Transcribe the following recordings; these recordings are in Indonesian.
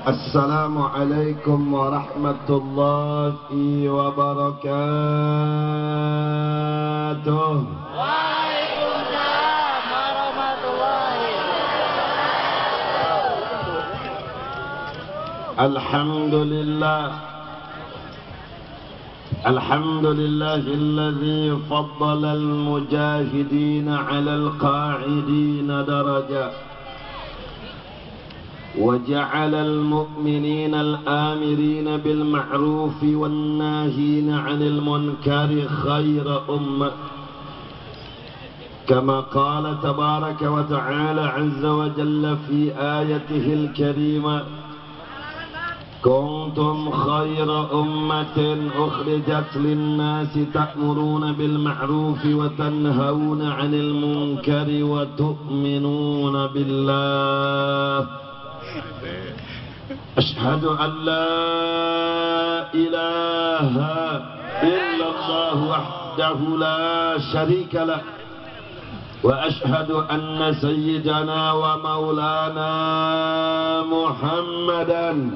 Assalamualaikum warahmatullahi wabarakatuh. Waalaikumsalam warahmatullahi wabarakatuh. Alhamdulillahilladzi faddala al-mujahidina 'ala al-qa'idina darajah. وجعل المؤمنين الآمرين بالمعروف والناهين عن المنكر خير أمة كما قال تبارك وتعالى عز وجل في آيته الكريمة كنتم خير أمة أخرجت للناس تأمرون بالمعروف وتنهون عن المنكر وتؤمنون بالله أشهد أن لا إله إلا الله وحده لا شريك له وأشهد أن سيدنا ومولانا محمدا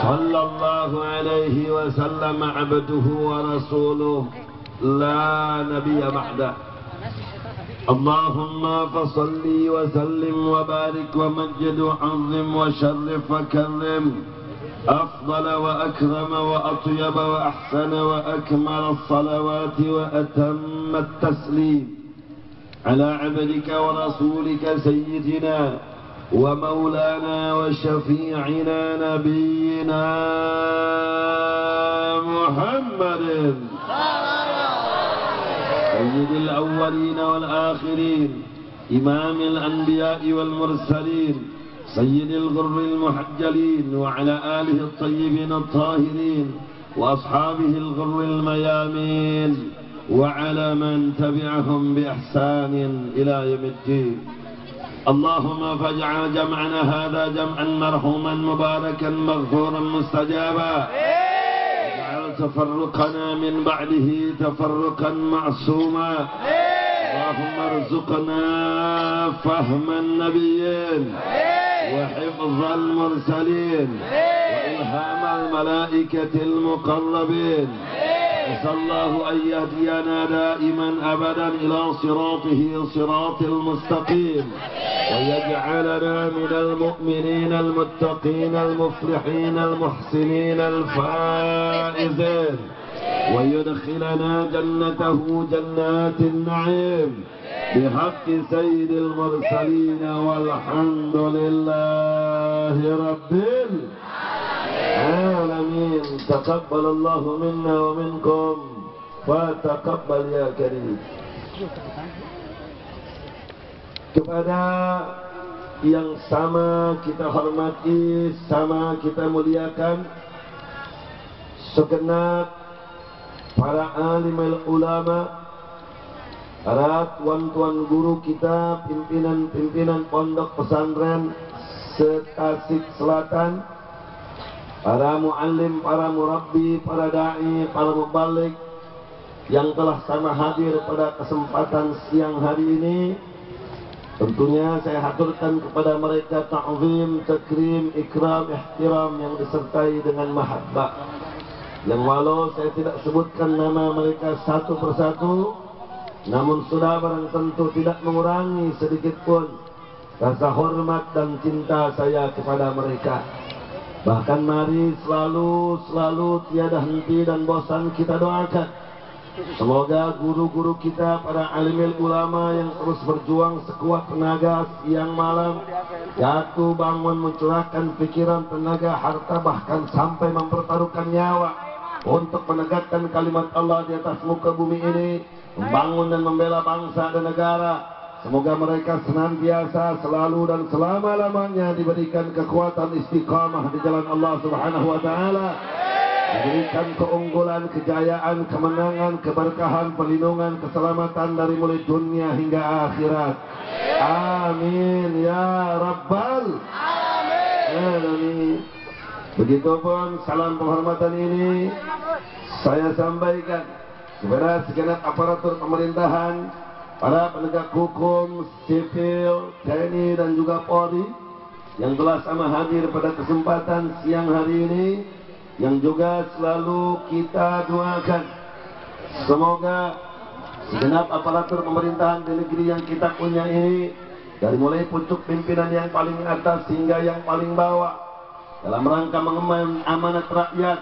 صلى الله عليه وسلم عبده ورسوله لا نبي بعده اللهم فصل وسلم وبارك ومجد وعظم وشرف وكرم أفضل وأكرم وأطيب وأحسن وأكمل الصلوات وأتم التسليم على عبدك ورسولك سيدنا ومولانا وشفيعنا نبينا محمد سيد الأولين والآخرين إمام الأنبياء والمرسلين سيد الغر المحجلين وعلى آله الطيبين الطاهرين وأصحابه الغر الميامين وعلى من تبعهم بإحسان إلى يوم الدين اللهم فاجعل جمعنا هذا جمعا مرحوما مباركا مغفورا مستجابا تفرقنا من بعده تفرقا معصوما اللهم ارزقنا فهم النبيين وحفظ المرسلين وإلهام الملائكة المقربين أسأل الله أن يهدينا دائما أبدا إلى صراطه صراط المستقيم ويجعلنا من المؤمنين المتقين المفلحين المحسنين الفائزين ويدخلنا جنته جنات النعيم بحق سيد المرسلين والحمد لله رب العالمين تقبل الله منا ومنكم فتقبل يا كريم. Kepada yang sama kita hormati, sama kita muliakan, segenap para alim ulama, para tuan-tuan guru kita, pimpinan-pimpinan pondok pesantren se-Tasik Selatan, para muallim, para murabbi, para da'i, para mubalik yang telah sama hadir pada kesempatan siang hari ini. Tentunya saya haturkan kepada mereka ta'zim, takrim, ikram, ihtiram yang disertai dengan mahabbah. Yang walau saya tidak sebutkan nama mereka satu persatu, namun sudah barang tentu tidak mengurangi sedikit pun rasa hormat dan cinta saya kepada mereka. Bahkan mari selalu tiada henti dan bosan kita doakan. Semoga guru-guru kita, para alimil ulama yang terus berjuang sekuat tenaga siang malam, jatuh bangun mencurahkan pikiran, tenaga, harta, bahkan sampai mempertaruhkan nyawa untuk menegakkan kalimat Allah di atas muka bumi ini, membangun dan membela bangsa dan negara. Semoga mereka senantiasa, selalu dan selama-lamanya diberikan kekuatan istiqamah di jalan Allah Subhanahu wa taala. Diberikan keunggulan, kejayaan, kemenangan, keberkahan, perlindungan, keselamatan dari mulai dunia hingga akhirat. Amin ya rabbal alamin. Begitupun salam penghormatan ini saya sampaikan kepada segenap aparatur pemerintahan, para penegak hukum, sipil, TNI dan juga Polri, yang telah sama hadir pada kesempatan siang hari ini, yang juga selalu kita doakan semoga segenap aparatur pemerintahan di negeri yang kita punya ini, dari mulai pucuk pimpinan yang paling atas hingga yang paling bawah, dalam rangka mengemban amanat rakyat,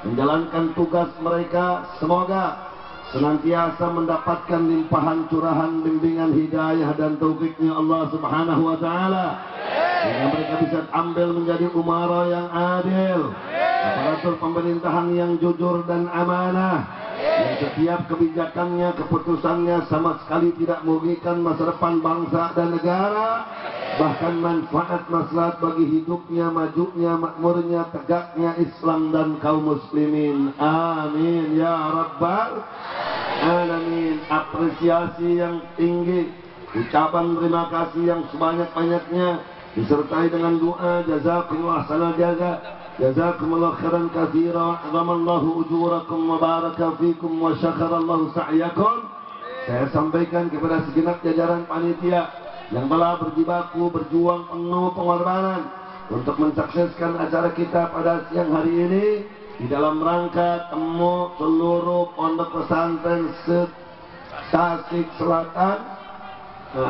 menjalankan tugas mereka, semoga senantiasa mendapatkan limpahan curahan bimbingan hidayah dan taufiknya Allah Subhanahu wa Ta'ala, sehingga mereka bisa ambil menjadi umara yang adil, aparatur pemerintahan yang jujur dan amanah, yang setiap kebijakannya, keputusannya sama sekali tidak merugikan masa depan bangsa dan negara, bahkan manfaat maslahat bagi hidupnya, majunya, makmurnya, tegaknya Islam dan kaum muslimin. Amin ya rabbal alamin. Apresiasi yang tinggi, ucapan terima kasih yang sebanyak-banyaknya disertai dengan doa jazakumullah sanal jazakumullah khairan katsira wa azamallahu ujurakum wa baraka fikum wa syakarallahu sa'yakum. Saya sampaikan kepada segenap jajaran panitia yang telah berjibaku berjuang penuh pengorbanan untuk mensukseskan acara kita pada siang hari ini di dalam rangka temu seluruh pondok pesantren se-Tasik Selatan,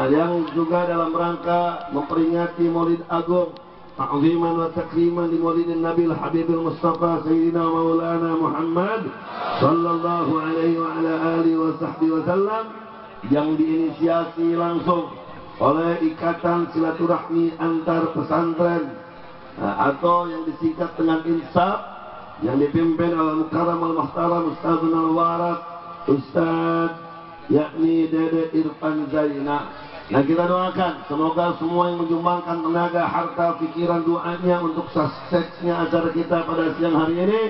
yang juga dalam rangka memperingati Maulid Agung, ta'ziman wa takriman di Maulidin Nabi Habibul Mustafa Sayyidina Maulana Muhammad sallallahu alaihi wa ala alihi wa sahbihi wasallam, yang diinisiasi langsung oleh Ikatan Silaturahmi Antar Pesantren atau yang disingkat dengan INSAP, yang dipimpin oleh Mukarram al-Muhtaram Ustadzun al-Warak Ustadz yakni Dede Irfan Zainal. Nah, kita doakan semoga semua yang menyumbangkan tenaga, harta, pikiran, doanya untuk suksesnya acara kita pada siang hari ini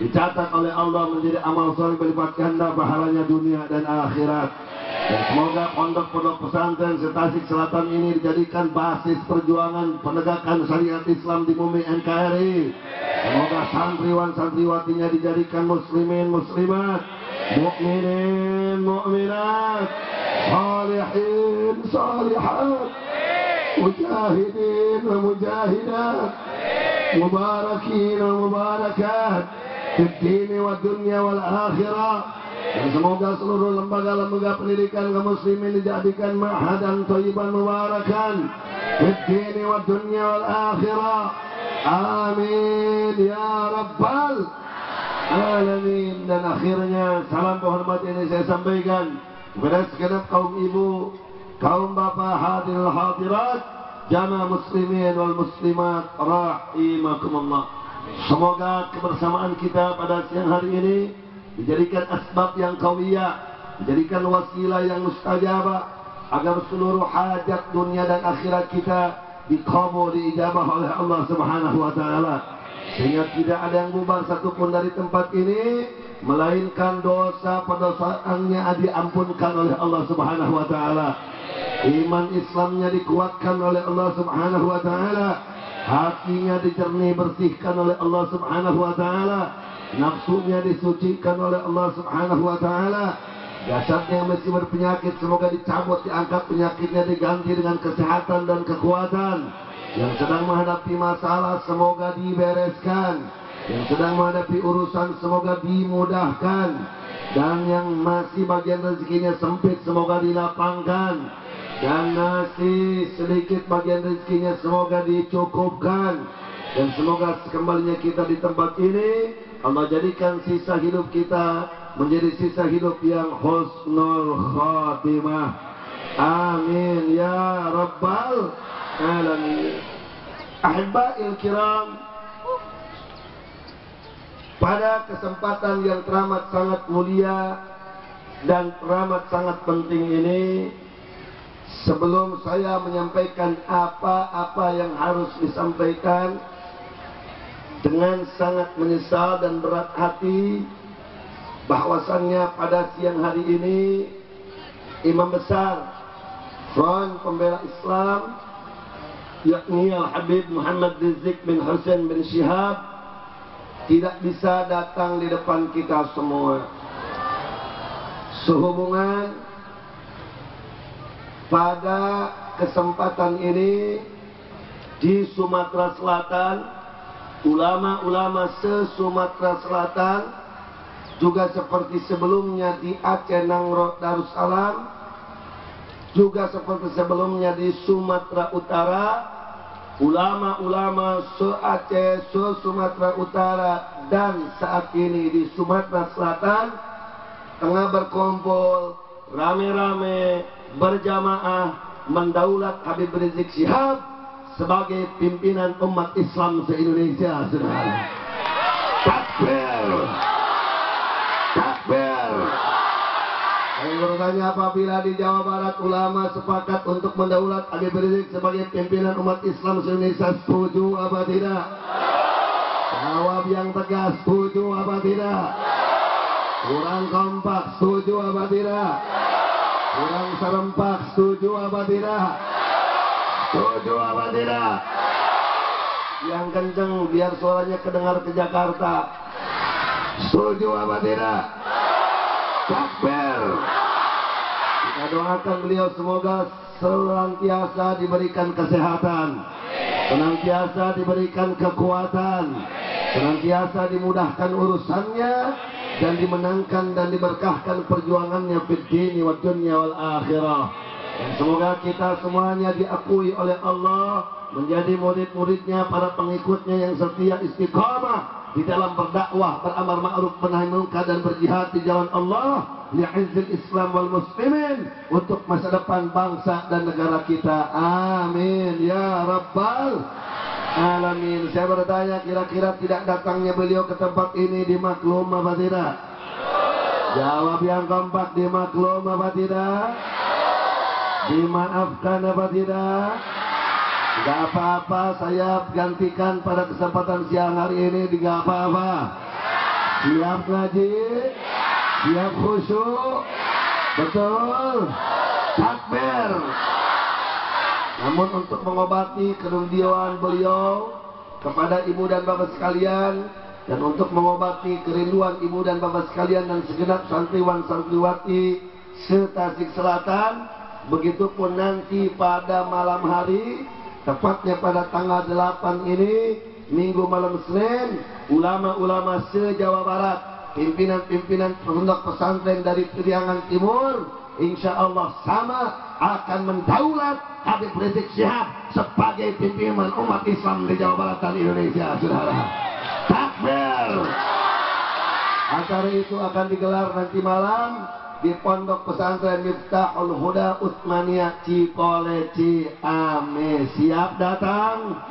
dicatat oleh Allah menjadi amal soleh berlipat ganda pahalanya dunia dan akhirat. Dan semoga pondok-pondok pesantren se-Tasik Selatan ini dijadikan basis perjuangan penegakan syariat Islam di bumi NKRI. Semoga santriwan-santriwatinya dijadikan muslimin muslimat, mukminin mukminat, salihin salihat, mujahidin wa mujahidat, mubarakin wa mubarakat fid dini wa dunya wal akhirah. Dan semoga seluruh lembaga-lembaga pendidikan kaum muslimin dijadikan ma'hadan thayyiban mubarakan fid dini wa dunya wal akhirah. Amin ya rabbal alamin. Dan akhirnya salam hormat ini saya sampaikan kepada segenap kaum ibu, kaum bapak, hadirin hadirat, jamaah muslimin wal muslimat rahimakumullah. Semoga kebersamaan kita pada siang hari ini dijadikan asbab yang qawiyah, dijadikan wasilah yang mustajabah, agar seluruh hajat dunia dan akhirat kita dikabul, diijabah oleh Allah Subhanahu wa Ta'ala, sehingga tidak ada yang bubar satupun dari tempat ini melainkan dosa perdosaannya diampunkan oleh Allah Subhanahu wa Ta'ala, iman Islamnya dikuatkan oleh Allah Subhanahu wa Ta'ala, hatinya dijernih bersihkan oleh Allah Subhanahu wa Ta'ala, nafsunya disucikan oleh Allah Subhanahu wa Ta'ala, jasadnya yang masih berpenyakit semoga dicabut, diangkat penyakitnya, diganti dengan kesehatan dan kekuatan, yang sedang menghadapi masalah semoga dibereskan, yang sedang menghadapi urusan semoga dimudahkan, dan yang masih bagian rezekinya sempit semoga dilapangkan, dan masih sedikit bagian rezekinya semoga dicukupkan, dan semoga kembalinya kita di tempat ini Allah jadikan sisa hidup kita menjadi sisa hidup yang husnul khatimah. Amin ya rabbal alamin. Ahibba'il kiram, pada kesempatan yang teramat sangat mulia dan teramat sangat penting ini, sebelum saya menyampaikan apa-apa yang harus disampaikan, dengan sangat menyesal dan berat hati bahwasannya pada siang hari ini Imam Besar Front Pembela Islam yakni Al-Habib Muhammad Rizik bin Hussein bin Syihab tidak bisa datang di depan kita semua. Sehubungan pada kesempatan ini di Sumatera Selatan, ulama-ulama se-Sumatera Selatan, juga seperti sebelumnya di Aceh Nangrok Darussalam, juga seperti sebelumnya di Sumatera Utara, ulama-ulama se-Aceh, se-Sumatera Utara, dan saat ini di Sumatera Selatan tengah berkumpul rame-rame berjamaah mendaulat Habib Rizik Syihab sebagai pimpinan umat Islam se-Indonesia, saudara. Takbir! Takbir! Saya bertanya, apabila di Jawa Barat ulama sepakat untuk mendaulat Habib Rizik sebagai pimpinan umat Islam se-Indonesia, setuju apa tidak? Jawab yang tegas, setuju apa tidak? Kurang kompak, setuju apa tidak? Kurang serempak, setuju apa tidak? Setuju apa tidak? Yang kenceng biar suaranya kedengar ke Jakarta. Setuju apa tidak? Takbir! Kita doakan beliau semoga senantiasa diberikan kesehatan, senantiasa diberikan kekuatan, senantiasa dimudahkan urusannya, dan dimenangkan dan diberkahkan perjuangannya fid dini wa dunya wal akhirah. Dan semoga kita semuanya diakui oleh Allah menjadi murid-muridnya, para pengikutnya yang setia istiqamah di dalam berdakwah, beramar ma'ruf nahi munkar, dan berjihad di jalan Allah li'izzil Islam wal muslimin, untuk masa depan bangsa dan negara kita. Amin ya rabbal alamin. Saya bertanya, kira-kira tidak datangnya beliau ke tempat ini dimaklum apa tidak? Jawab yang kompak, dimaklum apa tidak? Dimaafkan apa tidak? Tidak apa-apa, saya gantikan pada kesempatan siang hari ini. Tidak apa-apa. Siap ngaji? Siap khusyuk? Betul? Takbir! Namun untuk mengobati kerinduan beliau kepada ibu dan bapak sekalian, dan untuk mengobati kerinduan ibu dan bapak sekalian dan segenap santriwan santriwati se-Tasik Selatan, begitupun nanti pada malam hari, tepatnya pada tanggal 8 ini, Minggu malam Senin, ulama-ulama se-Jawa Barat, pimpinan-pimpinan pondok pesantren dari Priangan Timur, insya Allah sama akan mendaulat Habib Rizik Syihab sebagai pimpinan umat Islam di Jawa Barat dan Indonesia, saudara. Takbir! Acara itu akan digelar nanti malam di Pondok Pesantren Miftahul Huda Utsmaniyah Cikole Ciamis. Siap datang?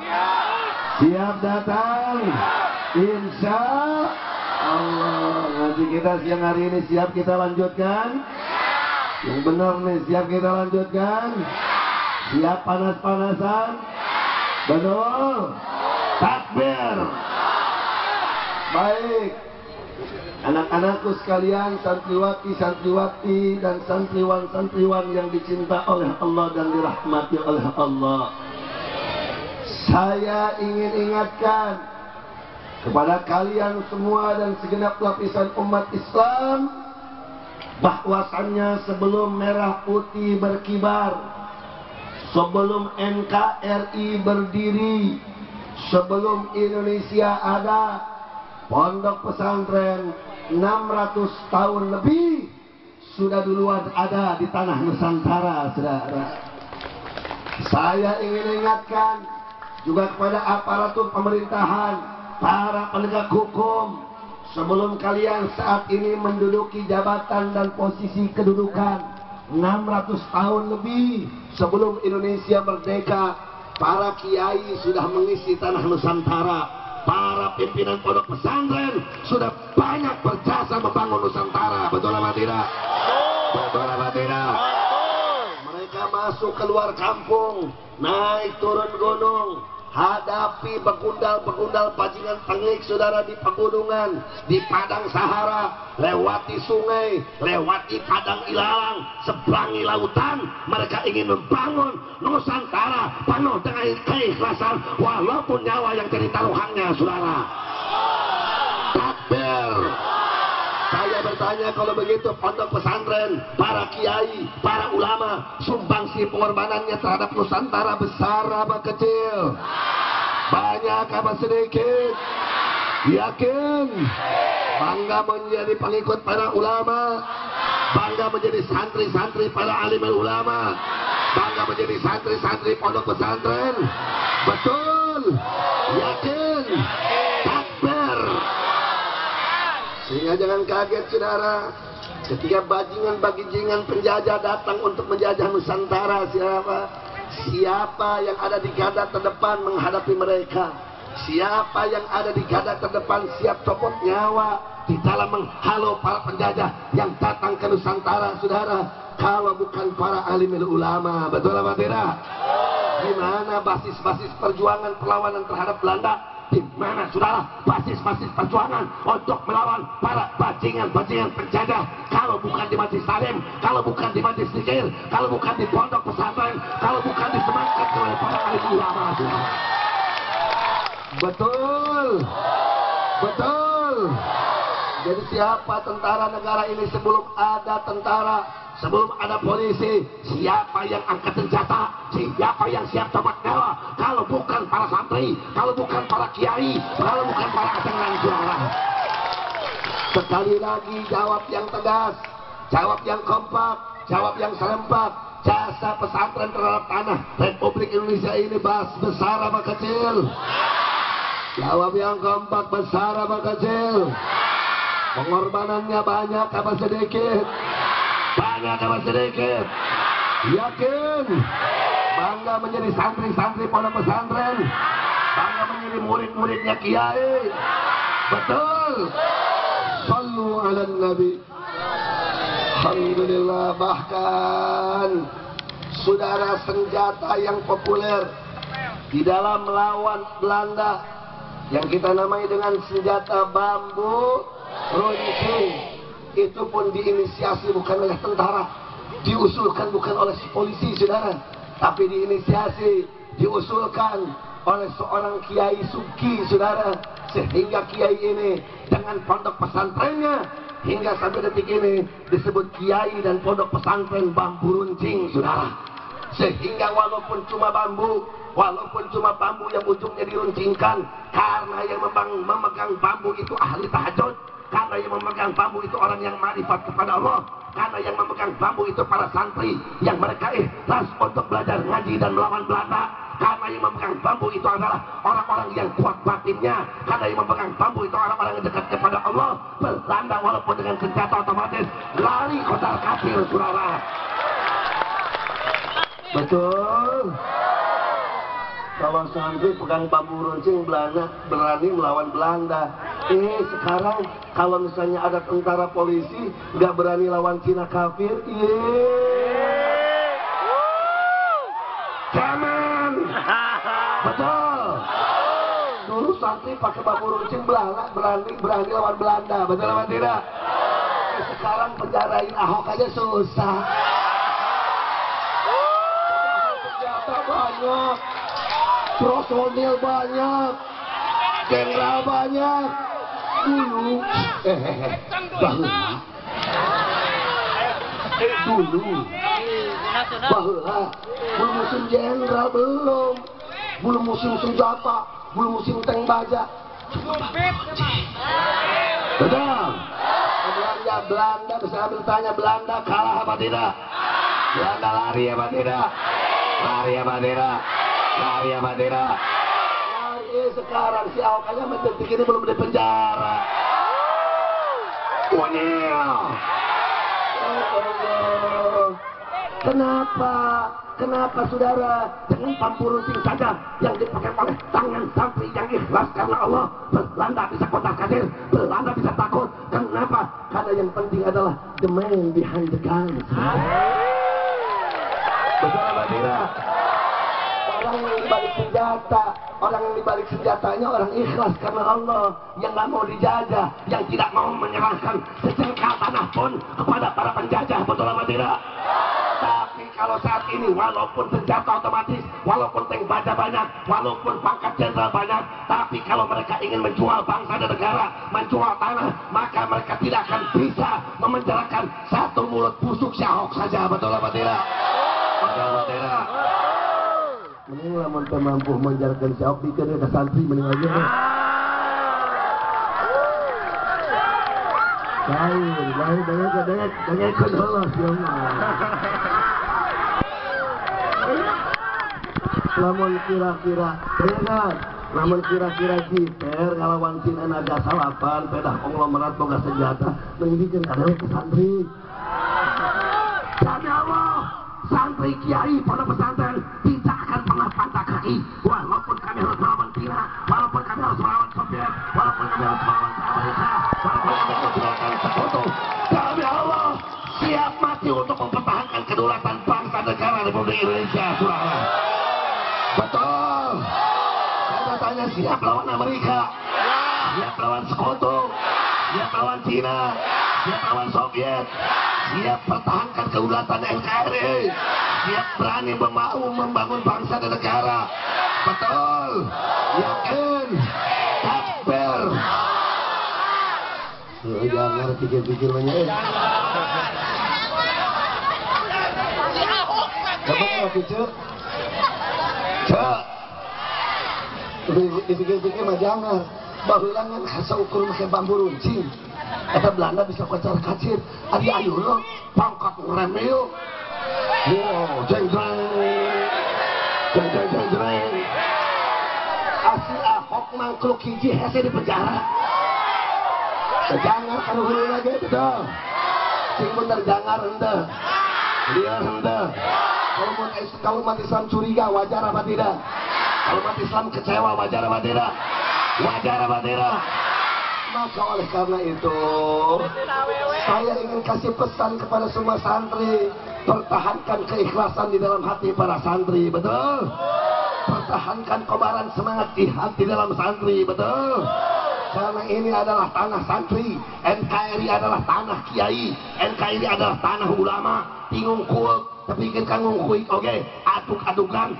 Siap datang? Insya Allah. Nanti kita siang hari ini siap kita lanjutkan? Yang benar nih, siap kita lanjutkan? Siap panas-panasan? Betul? Takbir! Baik, anak-anakku sekalian, santriwati-santriwati dan santriwan-santriwan yang dicinta oleh Allah dan dirahmati oleh Allah, saya ingin ingatkan kepada kalian semua dan segenap lapisan umat Islam, bahwasannya sebelum merah putih berkibar, sebelum NKRI berdiri, sebelum Indonesia ada, pondok pesantren 600 tahun lebih sudah duluan ada di tanah Nusantara, saudara. Saya ingin ingatkan juga kepada aparatur pemerintahan, para penegak hukum, sebelum kalian saat ini menduduki jabatan dan posisi kedudukan, 600 tahun lebih sebelum Indonesia merdeka, para kiai sudah mengisi tanah Nusantara. Para pimpinan pondok pesantren sudah banyak berjasa membangun Nusantara. Betul apa tidak? Betul apa tidak? Mereka masuk keluar kampung, naik turun gunung, hadapi begundal-begundal bajingan tengik saudara di pegunungan, di padang Sahara, lewati sungai, lewati padang ilalang, seberangi lautan. Mereka ingin membangun Nusantara penuh dengan keikhlasan walaupun nyawa yang jadi taruhannya, saudara. Takbir! Saya bertanya, kalau begitu pondok pesantren, para kiai, para ulama, sumbangsi pengorbanannya terhadap Nusantara besar apa kecil? Banyak apa sedikit? Yakin? Bangga menjadi pengikut para ulama, bangga menjadi santri-santri para alim ulama, bangga menjadi santri-santri pondok pesantren. Betul? Yakin? Takbir. Sehingga jangan kaget saudara, ketika bajingan-bajingan penjajah datang untuk menjajah Nusantara, siapa yang ada di garda terdepan menghadapi mereka? Siapa yang ada di garda terdepan siap copot nyawa di dalam menghalau para penjajah yang datang ke Nusantara, saudara? Kalau bukan para alimul ulama. Betul apa tidak? Di mana basis-basis perjuangan perlawanan terhadap Belanda? Di mana saudara basis-basis perjuangan untuk melawan para bajingan-bajingan penjajah? Kalau bukan di Majlis Taklim, kalau bukan di Majlis Zikir, kalau bukan di pondok pesantren, kalau bukan disemangatkan oleh para alim ulama, saudara. Betul, betul. Jadi siapa tentara negara ini sebelum ada tentara, sebelum ada polisi? Siapa yang angkat senjata? Siapa yang siap copot nyawa? Kalau bukan para santri, kalau bukan para kiai, kalau bukan para asengan saudara. Sekali lagi jawab yang tegas, jawab yang kompak, jawab yang serempak. Jasa pesantren terhadap tanah Republik Indonesia ini besar apa kecil? Jawab yang kompak, besar apa kecil? Pengorbanannya banyak apa sedikit? Banyak apa sedikit? Yakin? Bangga menjadi santri-santri pondok pesantren, bangga menjadi murid-muridnya kiai. Betul? Sallu ala Nabi. Alhamdulillah. Bahkan saudara, senjata yang populer di dalam melawan Belanda yang kita namai dengan senjata bambu runcing, itu pun diinisiasi bukan oleh tentara, diusulkan bukan oleh polisi saudara, tapi diinisiasi, diusulkan oleh seorang kiai suki saudara. Sehingga kiai ini dengan pondok pesantrennya hingga sampai detik ini disebut kiai dan pondok pesantren bambu runcing saudara. Sehingga walaupun cuma bambu, walaupun cuma bambu yang ujungnya diruncingkan, karena yang memegang bambu itu ahli tahajud, karena yang memegang bambu itu orang yang ma'rifat kepada Allah, karena yang memegang bambu itu para santri yang mereka ikhlas untuk belajar ngaji dan melawan Belanda, karena yang memegang bambu itu adalah orang-orang yang kuat batinnya, karena yang memegang bambu itu orang-orang yang dekat kepada Allah. Belanda walaupun dengan senjata otomatis lari kocar kacir saudara. Betul? Kalau santri pegang bambu runcing, Belanda berani melawan Belanda. Sekarang kalau misalnya ada tentara polisi nggak berani lawan Cina kafir, Cemen. Betul. Dulu santri pakai bambu runcing, Belanda berani lawan Belanda. Betul apa tidak? Sekarang penjarain Ahok aja susah. Senjata banyak, personil banyak, jenderal banyak. Dulu bahwa belum musim jenderal, belum musim senjata, belum musim tank baja. Betul. Belanda bisa bertanya, Belanda kalah apa tidak? Belanda lari apa tidak? Lari apa tidak? Lari apa tidak? Lari. Sekarang si Ahok aja mendetik ini belum di penjara. Wanyel. Kenapa saudara dengan bambu runcing saja yang dipakai oleh tangan santri yang ikhlas karena Allah, Belanda bisa kotak kacir, Belanda bisa takut. Kenapa? Karena yang penting adalah the man behind the gun. Betul apa tidak? Orang yang dibalik senjata, orang yang dibalik senjatanya orang ikhlas karena Allah, yang nggak mau dijajah, yang tidak mau menyerahkan sejengkal tanah pun kepada para penjajah. Betul apa tidak? Tapi kalau saat ini walaupun senjata otomatis, walaupun tank baja banyak, walaupun pangkat jenderal banyak, tapi kalau mereka ingin menjual bangsa dan negara, menjual tanah, maka mereka tidak akan bisa memenjarakan satu mulut busuk si Ahok saja. Betul apa tidak? Betul apa tidak? Mending lamun teu mampu menjarakan si Ahok dikeun ka santri mending aja. Baik, dengar Allah, lamun kira-kira, dengar, lamun kira-kira jiper ngalawan Cina naga salapan, pedah konglomerat boga senjata, menjadikan kadang ke santri. Demi Allah, santri kiai pada pesantren tidak akan pernah panjang kaki, walaupun kami harus melawan Cina, walaupun kami harus melawan Soviet, walaupun kami harus melawan Amerika, walaupun kami harus melawan Sekutu. Demi Allah, siap mati untuk mempertahankan kedaulatan bangsa negara Republik Indonesia. Surah. Betul. Saya tanya, siap lawan Amerika, siap lawan Sekutu, siap lawan Cina, siap lawan Soviet, siap pertahankan kedaulatan NKRI, siap berani mau membangun bangsa dan negara. Betul. Yakin. Takbir. Jangan pikir-pikir banyak. Kapan lagi cek? Cek. Dipikir-pikir mah jangan. Bahulangan khasa ukur make bambu runcing. Kata Belanda bisa kocar kacir. Adi ayu lo pangkat remeo. Wow, jeng. Asli Ahok mangkluk hiji hese di penjara. Jangan kalau hulu lagi betul. Sing bener jangan rendah. Dia rendah. Kalau umat Islam curiga wajar apa tidak? Kalau umat Islam kecewa wajar apa tidak? Wajar apa tidak? Maka oleh karena itu saya ingin kasih pesan kepada semua santri, pertahankan keikhlasan di dalam hati para santri, betul? Pertahankan kobaran semangat jihad di dalam santri, betul? Karena ini adalah tanah santri, NKRI adalah tanah kiai, NKRI adalah tanah ulama. Tingung kuek, tepikan kanggung kuik, oke? Aduk-adukan,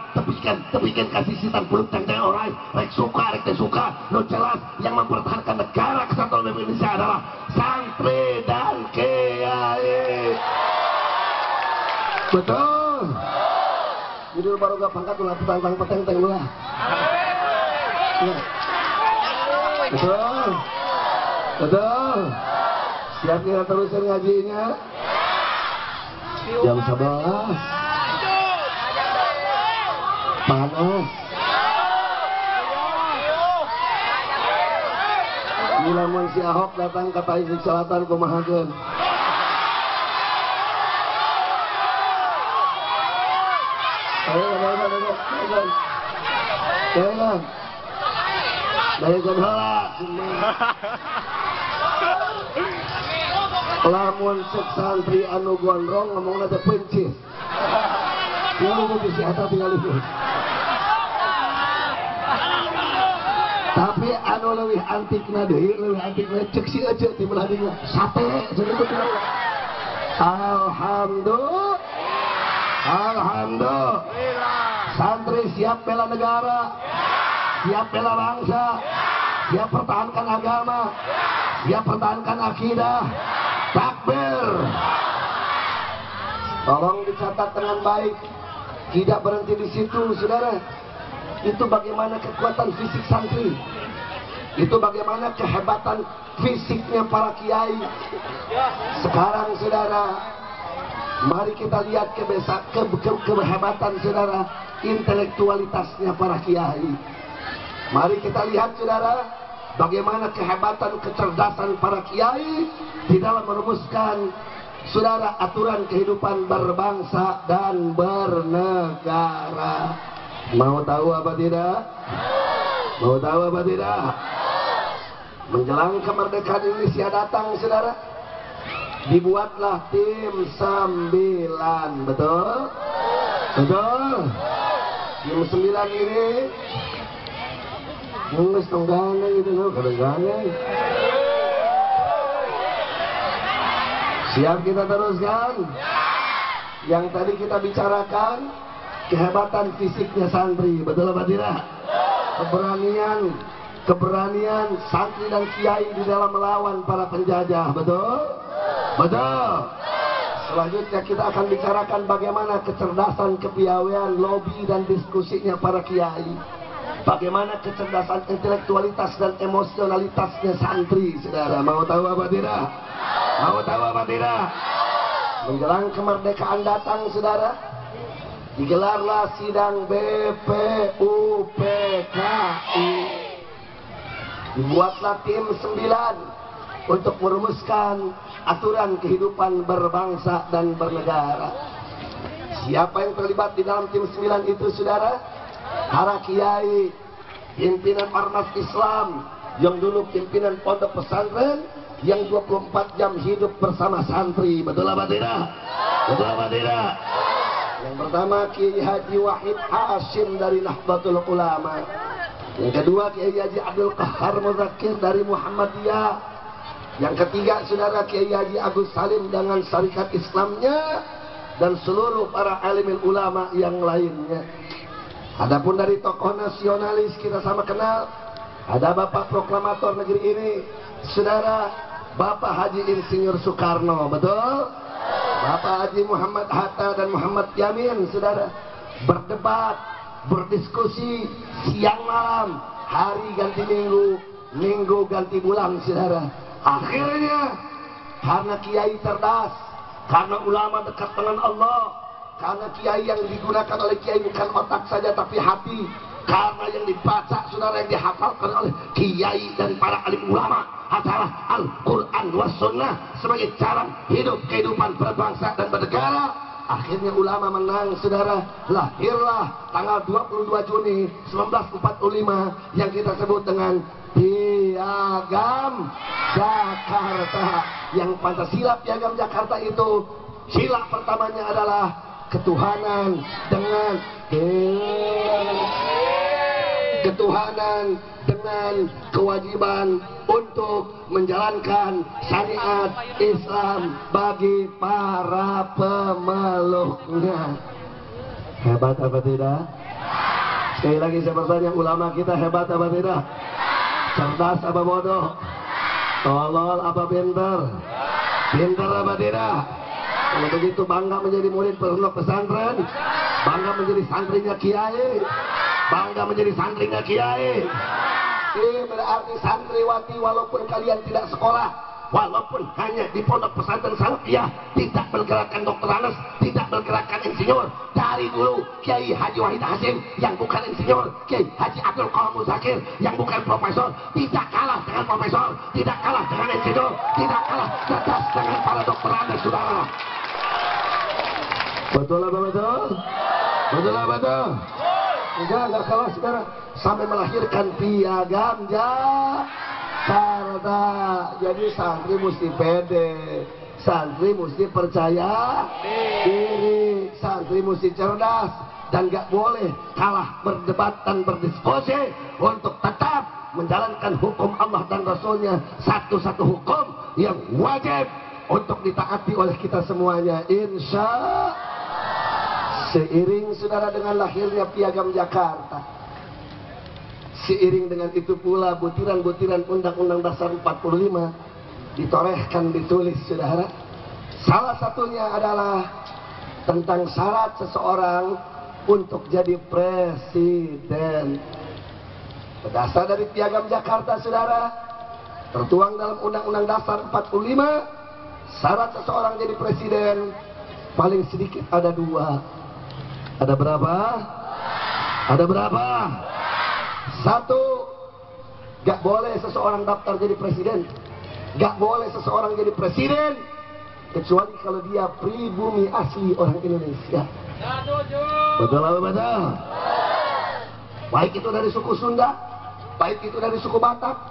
tepikan kasih sitan peluk ceng-ceng orang, rek suka, rek teh suka. No jelas yang mempertahankan negara kesatuan Republik Indonesia adalah santri dan kiai. Betul. Jadi baru gak pangkat ulah petang-petang ulah. Betul. Siap kita terusin ngajinya. Jam 11. Panas. Bila si Ahok datang ke Tasik Selatan kumahakeun. Dayekeun heula. Lamun cek santri anu gondrong ngomongna teh pencis. Kudu bisi eta tinggal itu. Tapi anu leuwih antikna deui, leuwih antikna cek si Ece ti belah dinya. Sate cenah teh. Alhamdulillah. Santri siap bela negara, siap bela bangsa, siap pertahankan agama, siap pertahankan akidah. Takbir. Tolong dicatat dengan baik. Tidak berhenti di situ, saudara. Itu bagaimana kekuatan fisik santri. Itu bagaimana kehebatan fisiknya para kiai. Sekarang, saudara, mari kita lihat kehebatan, saudara, intelektualitasnya para kiai. Mari kita lihat, saudara, bagaimana kehebatan kecerdasan para kiai di dalam merumuskan, saudara, aturan kehidupan berbangsa dan bernegara. Mau tahu apa tidak? Mau tahu apa tidak? Menjelang kemerdekaan Indonesia datang, saudara, dibuatlah tim 9, betul? Betul? Tim 9 ini nges tenggana gitu, kadang-kadang. Siap kita teruskan? Yang tadi kita bicarakan kehebatan fisiknya santri, betul apa tidak? Keberanian santri dan kiai di dalam melawan para penjajah, betul? Betul. Selanjutnya kita akan bicarakan bagaimana kecerdasan, kepiawaian, lobby dan diskusinya para kiai. Bagaimana kecerdasan intelektualitas dan emosionalitasnya santri, saudara. Mau tahu apa tidak? Mau tahu apa tidak? Menjelang kemerdekaan datang, saudara, digelarlah sidang BPUPKI. Dibuatlah tim 9 untuk merumuskan aturan kehidupan berbangsa dan bernegara. Siapa yang terlibat di dalam tim 9 itu, saudara? Para kiai, pimpinan ormas Islam, yang dulu pimpinan pondok pesantren, yang 24 jam hidup bersama santri. Betul apa tidak? Betul apa tidak? Yang pertama Kiai Haji Wahid Hashim dari Nahdlatul Ulama. Yang kedua Kiai Haji Abdul Qahar Muzakir dari Muhammadiyah. Yang ketiga saudara Kiai Haji Agus Salim dengan syarikat Islamnya, dan seluruh para alim ulama yang lainnya. Adapun dari tokoh nasionalis kita sama kenal, ada Bapak Proklamator negeri ini, saudara Bapak Haji Insinyur Soekarno, betul? Bapak Haji Muhammad Hatta dan Muhammad Yamin, saudara, berdebat, berdiskusi siang malam, hari ganti minggu, minggu ganti bulan, saudara. Akhirnya karena kiai cerdas, karena ulama dekat dengan Allah, karena kiai yang digunakan oleh kiai bukan otak saja tapi hati, karena yang dibaca saudara, yang dihafalkan oleh kiai dan para alim ulama adalah Al-Quran wa Sunnah sebagai cara hidup kehidupan berbangsa dan bernegara. Akhirnya ulama menang, saudara. Lahirlah tanggal 22 Juni 1945 yang kita sebut dengan Piagam Jakarta. Yang Pancasila Piagam Jakarta itu, sila pertamanya adalah ketuhanan dengan kewajiban untuk menjalankan syariat Islam bagi para pemeluknya. Hebat apa tidak? Sekali lagi saya bertanya, ulama kita hebat apa tidak? Cerdas apa bodoh? Tolol apa pinter? Pinter apa tidak? Kalau begitu bangga menjadi murid pondok pesantren, bangga menjadi santrinya kiai, bangga menjadi santrinya kiai. Ini berarti santriwati walaupun kalian tidak sekolah, walaupun hanya di pondok pesantren Salafiyah, tidak bergerakkan Dr. Anas, tidak bergerakkan insinyur. Dari dulu Kiai Haji Wahid Hashim yang bukan insinyur, Kiai Haji Abdul Qahar Muzakir yang bukan profesor, tidak kalah dengan profesor, tidak kalah dengan insinyur, tidak kalah cerdas dengan para Dr. Anas, saudara. Betul apa betul? Betul apa betul? Enggak kalah, saudara. Sampai melahirkan Piagam Jakarta. Jadi santri mesti pede, santri mesti percaya diri, santri mesti cerdas, dan gak boleh kalah berdebat dan berdiskusi untuk tetap menjalankan hukum Allah dan Rasulnya, satu-satu hukum yang wajib untuk ditaati oleh kita semuanya, insya Allah. Seiring saudara dengan lahirnya Piagam Jakarta, seiring dengan itu pula butiran-butiran Undang-Undang Dasar 45 ditorehkan, ditulis, saudara. Salah satunya adalah tentang syarat seseorang untuk jadi presiden. Berdasar dari Piagam Jakarta, saudara, tertuang dalam Undang-Undang Dasar 45, syarat seseorang jadi presiden paling sedikit ada 2. Ada berapa? Ada berapa? 1, gak boleh seseorang daftar jadi presiden, gak boleh seseorang jadi presiden kecuali kalau dia pribumi asli orang Indonesia. Betul apa betul? Baik itu dari suku Sunda, baik itu dari suku Batak,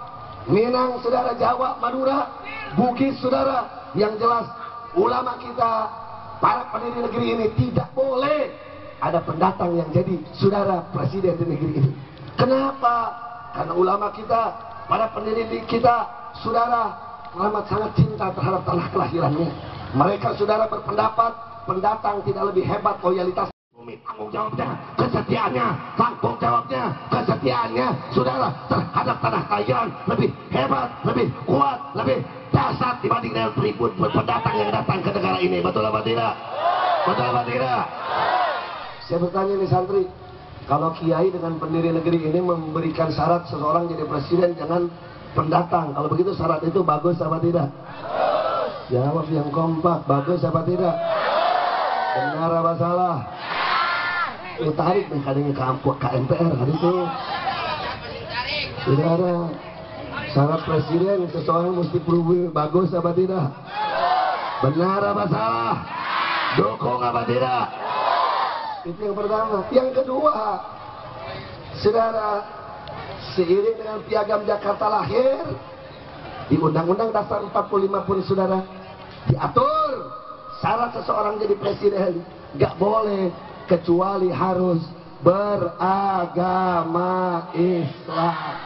Minang, saudara, Jawa, Madura, Bugis, saudara. Yang jelas ulama kita, para pendiri negeri ini tidak boleh ada pendatang yang jadi saudara presiden di negeri ini. Kenapa? Karena ulama kita, para pendiri kita, saudara, amat sangat cinta terhadap tanah kelahirannya. Mereka saudara berpendapat pendatang tidak lebih hebat loyalitas. Tanggung jawabnya, kesetiaannya, tanggung jawabnya, kesetiaannya, saudara, terhadap tanah kelahiran lebih hebat, lebih kuat, lebih dahsyat dibanding dengan ribuan pendatang yang datang ke negara ini. Betul apa tidak? Betul apa tidak? Saya bertanya nih santri, kalau kiai dengan pendiri negeri ini memberikan syarat seseorang jadi presiden jangan pendatang, kalau begitu syarat itu bagus apa tidak? Jawab yang kompak, bagus apa tidak? Benar apa salah? Lu tarik nih kadangnya ke MPR hari itu. Saudara, syarat presiden seseorang mesti perlu bagus apa tidak? Benar apa salah? Dukung apa tidak? Itu yang pertama. Yang kedua, saudara, seiring dengan Piagam Jakarta lahir, di Undang-Undang Dasar 45 pun saudara diatur syarat seseorang jadi presiden nggak boleh kecuali harus beragama Islam.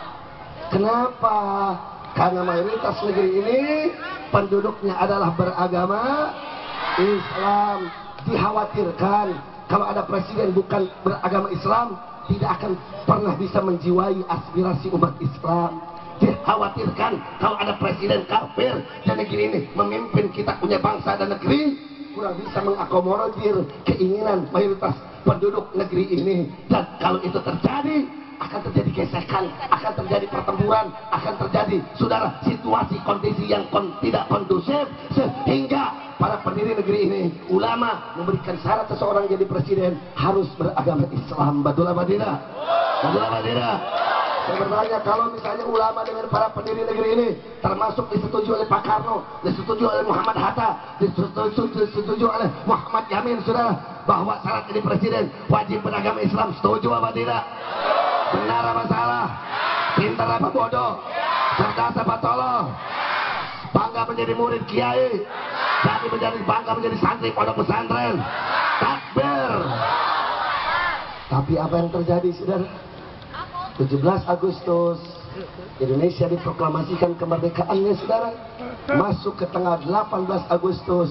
Kenapa? Karena mayoritas negeri ini penduduknya adalah beragama Islam. Dikhawatirkan kalau ada presiden bukan beragama Islam, tidak akan pernah bisa menjiwai aspirasi umat Islam. Dikhawatirkan kalau ada presiden kafir dan negeri ini memimpin kita punya bangsa dan negeri, kurang bisa mengakomodir keinginan mayoritas penduduk negeri ini. Dan kalau itu terjadi, akan terjadi gesekan, akan terjadi pertempuran, akan terjadi, saudara, situasi kondisi yang tidak kondusif, sehingga para pendiri negeri ini, ulama memberikan syarat seseorang jadi presiden harus beragama Islam. Betul apa tidak? Betul apa tidak? Saya bertanya, kalau misalnya ulama dengan para pendiri negeri ini termasuk disetujui oleh Pak Karno, disetujui oleh Muhammad Hatta, disetujui oleh Muhammad Yamin, saudara, bahwa syarat jadi presiden wajib beragama Islam, setuju apa tidak? Benar apa salah? Pintar apa bodoh? Cerdas apa tolong? Bangga menjadi murid kiai, jadi bangga menjadi santri pondok pesantren. Takbir. Tapi apa yang terjadi, saudara? 17 Agustus Indonesia diproklamasikan kemerdekaannya, saudara. Masuk ke tanggal 18 Agustus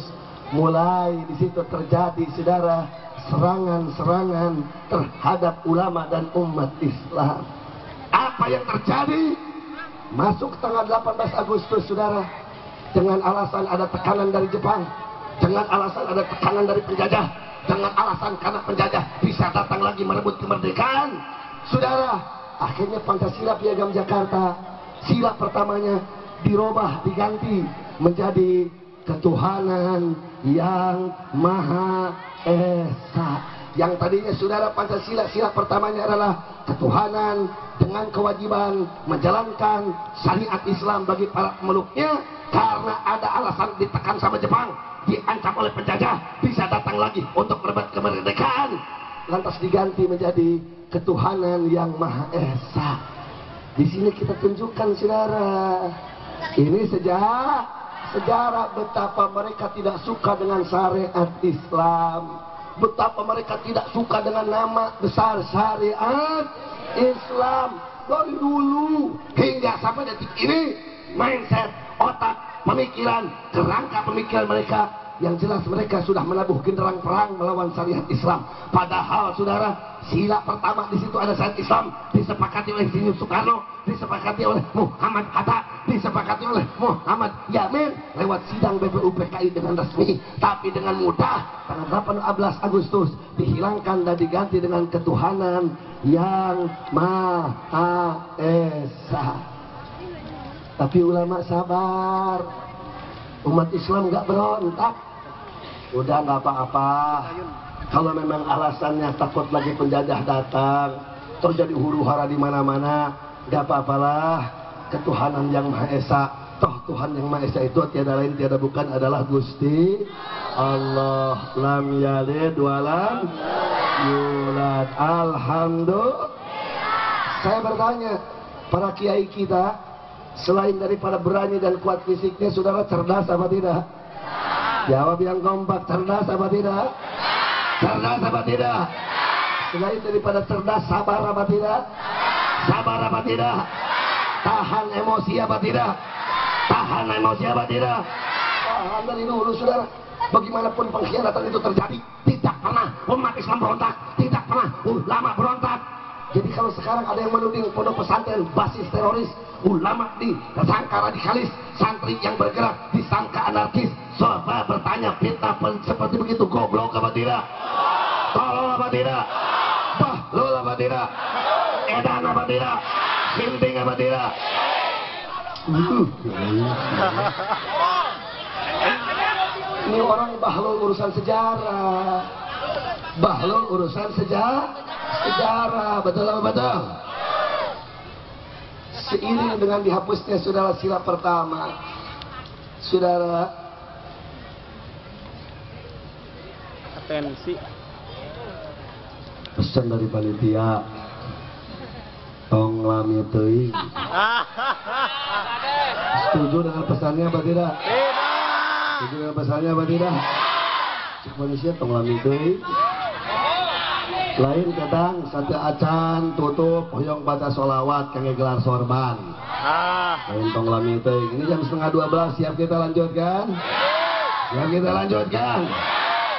mulai di situ terjadi, saudara, serangan-serangan terhadap ulama dan umat Islam. Apa yang terjadi? Masuk tanggal 18 Agustus, saudara, dengan alasan ada tekanan dari Jepang, dengan alasan ada tekanan dari penjajah, dengan alasan karena penjajah bisa datang lagi merebut kemerdekaan, saudara. Akhirnya Pancasila Piagam Jakarta, sila pertamanya dirubah, diganti menjadi ketuhanan yang Maha Esa. Yang tadinya, saudara, Pancasila sila pertamanya adalah ketuhanan dengan kewajiban menjalankan syariat Islam bagi para pemeluknya. Karena ada alasan ditekan sama Jepang, diancam oleh penjajah, bisa datang lagi untuk merebut kemerdekaan, lantas diganti menjadi ketuhanan yang Maha Esa. Di sini kita tunjukkan, saudara, ini sejarah betapa mereka tidak suka dengan syariat Islam, betapa mereka tidak suka dengan nama besar syariat Islam. Dari dulu hingga sampai detik ini, mindset, otak, pemikiran, kerangka pemikiran mereka yang jelas mereka sudah menabuh genderang perang melawan syariat Islam. Padahal, saudara, sila pertama di situ ada syariat Islam, disepakati oleh Insinyur Soekarno, disepakati oleh Muhammad Hatta, disepakati oleh Muhammad Yamin lewat sidang BPUPKI dengan resmi. Tapi dengan mudah tanggal 18 Agustus dihilangkan dan diganti dengan ketuhanan yang Maha Esa. Tapi ulama sabar, umat Islam nggak berontak. Udah nggak apa-apa. Kalau memang alasannya takut lagi penjajah datang, terjadi huru-hara di mana-mana, nggak apa-apalah. Ketuhanan yang Maha Esa, toh Tuhan yang Maha Esa itu tiada lain tiada bukan adalah Gusti Allah. Lam yalid walam yulad. Alhamdulillah. Saya bertanya, para kiai kita selain daripada berani dan kuat fisiknya, saudara, cerdas apa tidak? Jawab yang kompak, cerdas apa tidak? Cerdas apa tidak? Selain daripada cerdas, sabar apa tidak? Sabar apa tidak? Tahan emosi apa tidak? Tahan emosi apa tidak? Tahan dari dulu, saudara. Bagaimanapun pengkhianatan itu terjadi, tidak pernah umat Islam berontak, tidak pernah ulama berontak. Jadi kalau sekarang ada yang menuding pondok pesantren basis teroris, ulama disangka radikalis, santri yang bergerak disangka anarkis, coba bertanya fitnah seperti begitu goblok apa tidak? Tolol apa tidak? Bahlul apa tidak? Edan apa tidak? Sinting apa tidak? Ini orang bahlul urusan sejarah. Bahlul urusan sejarah. Betul apa betul? Seiring dengan dihapusnya saudara sila pertama, saudara, atensi pesan dari panitia tong lami teuing. Setuju dengan pesannya apa tidak? Setuju dengan pesannya apa tidak? Cik manusia tong lami teuing. Lain kadang satu acan tutup hoyong baca sholawat kangge gelar sorban. Lain tong lami teuing. Ini jam 11:30, siap kita lanjutkan? Siap kita lanjutkan?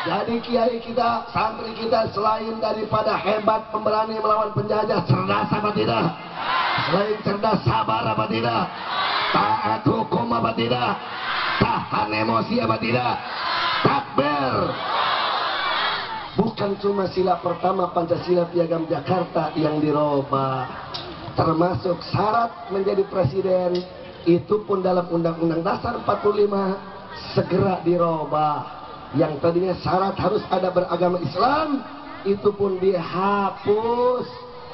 Jadi kiai kita, santri kita selain daripada hebat pemberani melawan penjajah, cerdas apa tidak? Selain cerdas, sabar apa tidak? Taat hukum apa tidak? Tahan emosi apa tidak? Takbir. Bukan cuma sila pertama Pancasila Piagam Jakarta yang dirubah, termasuk syarat menjadi presiden itu pun dalam Undang-Undang Dasar 45 segera dirubah. Yang tadinya syarat harus ada beragama Islam, itu pun dihapus.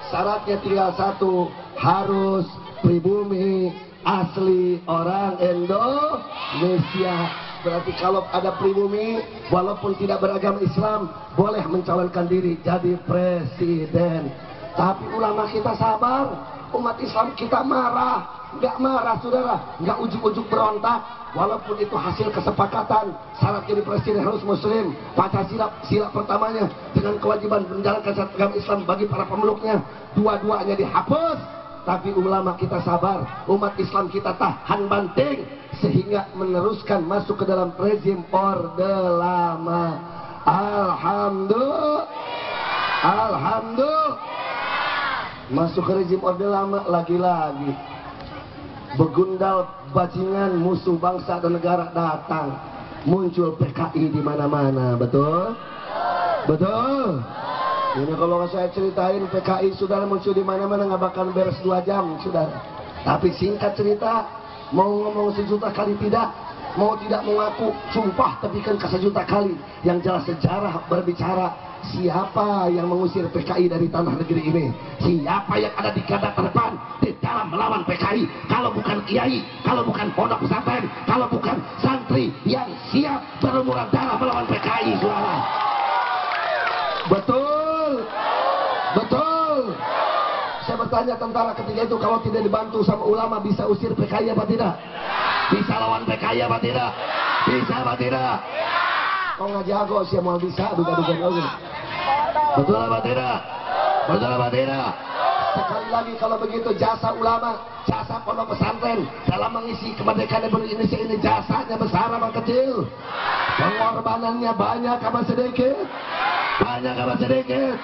Syaratnya tinggal satu, harus pribumi asli orang Indonesia. Berarti kalau ada pribumi walaupun tidak beragama Islam boleh mencalonkan diri jadi presiden. Tapi ulama kita sabar, umat Islam kita marah. Nggak marah saudara, nggak ujuk-ujuk berontak. Walaupun itu hasil kesepakatan, syarat jadi presiden harus muslim, Pancasila sila pertamanya dengan kewajiban menjalankan syariat agama Islam bagi para pemeluknya, dua-duanya dihapus. Tapi ulama kita sabar, umat Islam kita tahan banting sehingga meneruskan masuk ke dalam rezim Orde Lama. Alhamdulillah masuk ke rezim Orde Lama lagi-lagi. Begundal bajingan musuh bangsa dan negara datang, muncul PKI di mana-mana, betul? Betul. Ini kalau saya ceritain PKI saudara muncul di mana-mana nggak bakal beres 2 jam, saudara. Tapi singkat cerita, mau ngomong sejuta kali tidak, mau tidak mengaku, sumpah tepikan ke sejuta kali. Yang jelas sejarah berbicara. Siapa yang mengusir PKI dari tanah negeri ini? Siapa yang ada di garda terdepan di dalam melawan PKI? Kalau bukan kiai, kalau bukan pondok pesantren, kalau bukan santri yang siap berumuran darah melawan PKI, saudara. Betul, betul. Saya bertanya tentara ketika itu kalau tidak dibantu sama ulama bisa usir PKI apa tidak? Bisa lawan PKI apa tidak? Bisa apa tidak? Kau nggak jago sih mau bisa duga-duga lagi. Betul apa tidak? Betul apa tidak? Sekali lagi kalau begitu jasa ulama, jasa pondok pesantren dalam mengisi kemerdekaan Republik Indonesia ini jasanya besar apa kecil? Pengorbanannya banyak apa sedikit? Banyak apa sedikit?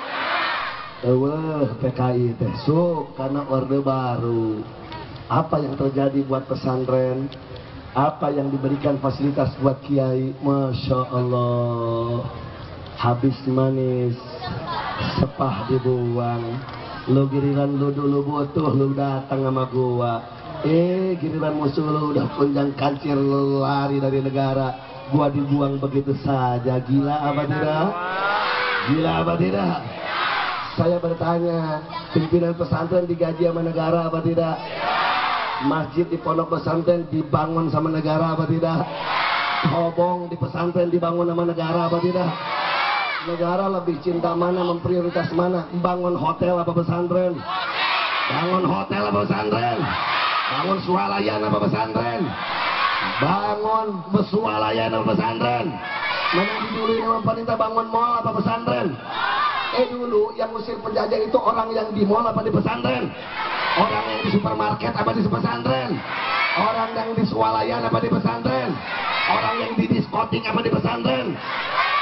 PKI teh karena orde baru. Apa yang terjadi buat pesantren? Apa yang diberikan fasilitas buat kiai? Masya Allah, habis manis, sepah dibuang. Lu giliran lu dulu butuh, lu datang sama gua. Giliran musuh lu udah punjang kancir, lu lari dari negara. Gua dibuang begitu saja. Gila apa tidak? Gila apa tidak? Saya bertanya, pimpinan pesantren digaji sama negara apa tidak? Masjid di pondok pesantren dibangun sama negara apa tidak? Hobong di pesantren dibangun sama negara apa tidak? Negara lebih cinta mana, memprioritas mana? Bangun hotel apa pesantren? Bangun hotel apa pesantren? Bangun swalayan apa pesantren? Bangun swalayan apa pesantren? Mana dulu sama pemerintah bangun mall apa pesantren? Dulu yang usir penjajah itu orang yang di mall apa di pesantren? Orang yang di supermarket apa di pesantren? Orang yang di swalayan apa di pesantren? Orang yang di diskotik apa di pesantren?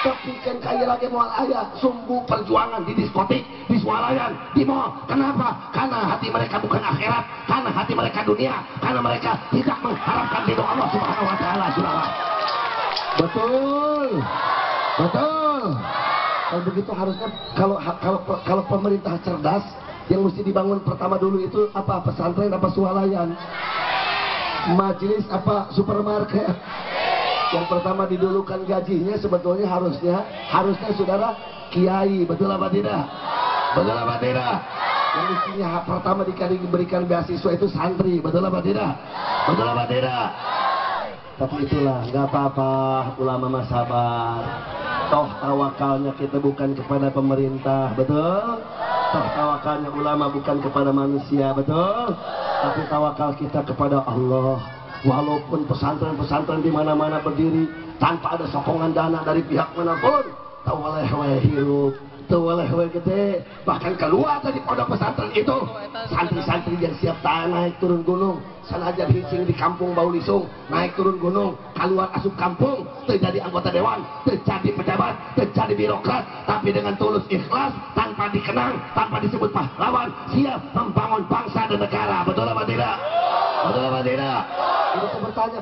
Tapi kan kaya lagi mual ayah sungguh perjuangan di diskotik, di swalayan, di mall. Kenapa? Karena hati mereka bukan akhirat, karena hati mereka dunia, karena mereka tidak mengharapkan ridho Allah Subhanahu wa taala, saudara. Betul. Betul. Kalau begitu harusnya kalau pemerintah cerdas, yang mesti dibangun pertama dulu itu apa? Pesantren apa swalayan? Majelis apa supermarket? Yang pertama didulukan gajinya sebetulnya harusnya saudara kiai, betul apa tidak? Betul apa tidak? Yang mestinya pertama diberikan beasiswa itu santri, betul apa tidak? Betul apa tidak? Tapi itulah, nggak apa-apa, ulama mah sabar. Toh tawakalnya kita bukan kepada pemerintah, betul? Toh tawakalnya ulama bukan kepada manusia, betul? Tapi tawakal kita kepada Allah. Walaupun pesantren-pesantren di mana-mana berdiri tanpa ada sokongan dana dari pihak manapun, tawaleh hirup, tawaleh gede, bahkan keluar dari pondok pesantren itu santri-santri yang siap naik turun gunung, sanajan hicing di kampung Baulisung, naik turun gunung, keluar asup kampung, terjadi anggota dewan, terjadi pejabat, terjadi birokrat, tapi dengan tulus ikhlas, tanpa dikenang, tanpa disebut pahlawan, siap membangun bangsa dan negara. Betul apa tidak? Betul apa tidak? Itu bertanya.